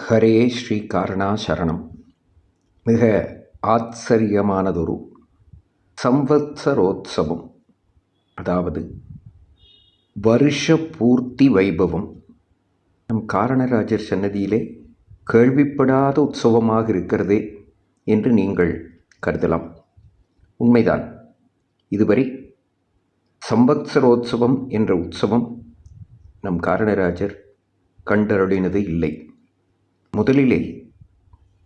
ஹரே ஸ்ரீ காரணாசரணம். மிக ஆச்சரியமானதொரு சம்வத்சரோத்சவம், அதாவது வருஷ பூர்த்தி வைபவம் நம் காரணராஜர் சன்னதியிலே கேள்விப்படாத உற்சவமாக இருக்கிறதே என்று நீங்கள் கருதலாம். உண்மைதான். இதுவரை சம்வத்சரோத்சவம் என்ற உற்சவம் நம் காரணராஜர் கண்டருளினது இல்லை. முதலிலே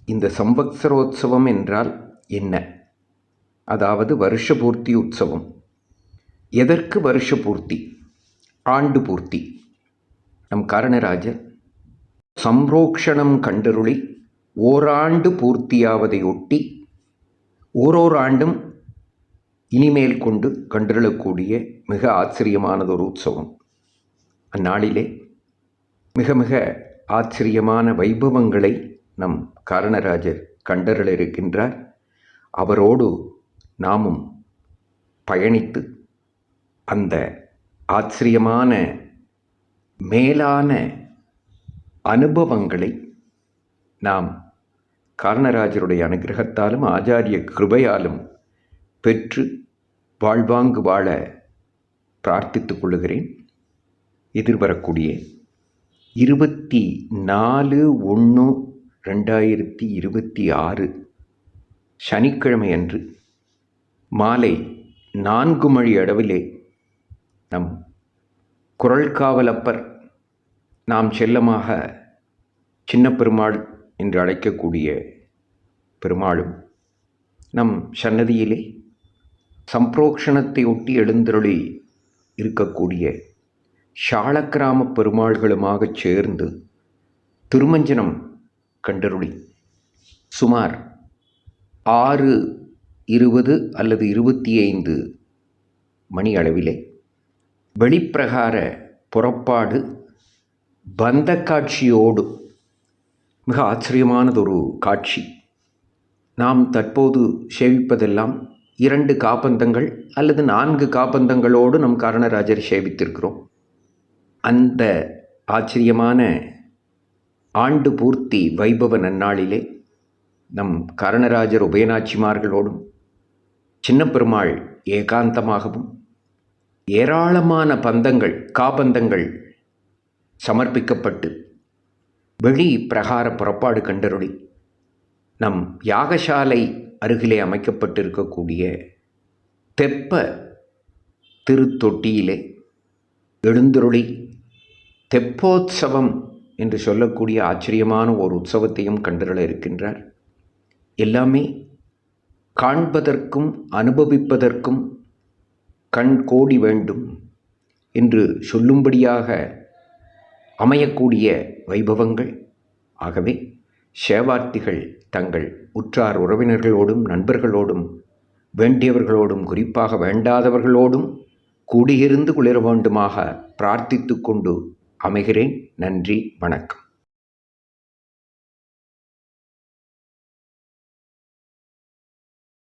இந்த சம்வத்சரோத்சவம் என்றால் என்ன? அதாவது வருஷ பூர்த்தி உற்சவம். எதற்கு வருஷ பூர்த்தி? ஆண்டு பூர்த்தி. நம் காரணராஜர் சம்ரோக்ஷணம் கண்டருளி ஓராண்டு பூர்த்தியாவதையொட்டி ஓரோர் ஆண்டும் இனிமேல் கொண்டு கண்டருளக்கூடிய மிக ஆச்சரியமானதொரு உற்சவம். அந்நாளிலே மிக மிக ஆச்சரியமான வைபவங்களை நம் காரணராஜர் கண்டருள இருக்கின்றார். அவரோடு நாமும் பயணித்து அந்த ஆச்சரியமான மேலான அனுபவங்களை நாம் காரணராஜருடைய அனுகிரகத்தாலும் ஆச்சாரிய கிருபையாலும் பெற்று வாழ்வாங்கு வாழ பிரார்த்தித்துக் கொள்ளுகிறேன். எதிர்வரக்கூடிய 24/1/2026 சனிக்கிழமை அன்று மாலை 4 மணி அளவிலே நம் குரல் காவலப்பர், நாம் செல்லமாக சின்ன பெருமாள் என்று அழைக்கக்கூடிய பெருமாளும் நம் சன்னதியிலே சம்பிரோக்ஷணத்தை ஒட்டி எழுந்தருளி இருக்கக்கூடிய ஷாளக்கிராம பெருமாள்களுமாக சேர்ந்து திருமஞ்சனம் கண்டருளி சுமார் 6:20 அல்லது 25 மணி அளவிலே வெளிப்பிரகார புறப்பாடு பந்த காட்சியோடு, மிக ஆச்சரியமானதொரு காட்சி. நாம் தற்போது சேவிப்பதெல்லாம் 2 காபந்தங்கள் அல்லது 4 காபந்தங்களோடு நம் காரணராஜரை சேவித்திருக்கிறோம். அந்த ஆச்சரியமான ஆண்டு பூர்த்தி வைபவ நன்னாளிலே நம் காரணராஜர் உபயநாச்சிமார்களோடும் சின்ன பெருமாள் ஏகாந்தமாகவும் ஏராளமான பந்தங்கள், காபந்தங்கள் சமர்ப்பிக்கப்பட்டு வெளி பிரகார புறப்பாடு கண்டருளி நம் யாகசாலை அருகிலே அமைக்கப்பட்டிருக்கக்கூடிய தெப்ப திருத்தொட்டியிலே எழுந்தருளி தெப்போத்சவம் என்று சொல்லக்கூடிய ஆச்சரியமான ஒரு உற்சவத்தையும் கண்டருள இருக்கின்றார். எல்லாமே காண்பதற்கும் அனுபவிப்பதற்கும் கண் கோடி வேண்டும் என்று சொல்லும்படியாக அமையக்கூடிய வைபவங்கள். ஆகவே சேவார்த்திகள் தங்கள் உற்றார் உறவினர்களோடும் நண்பர்களோடும் வேண்டியவர்களோடும் குறிப்பாக வேண்டாதவர்களோடும் கூடியிருந்து குளிர வேண்டுமாக பிரார்த்தித்து கொண்டு அமைகிறேன். நன்றி, வணக்கம்.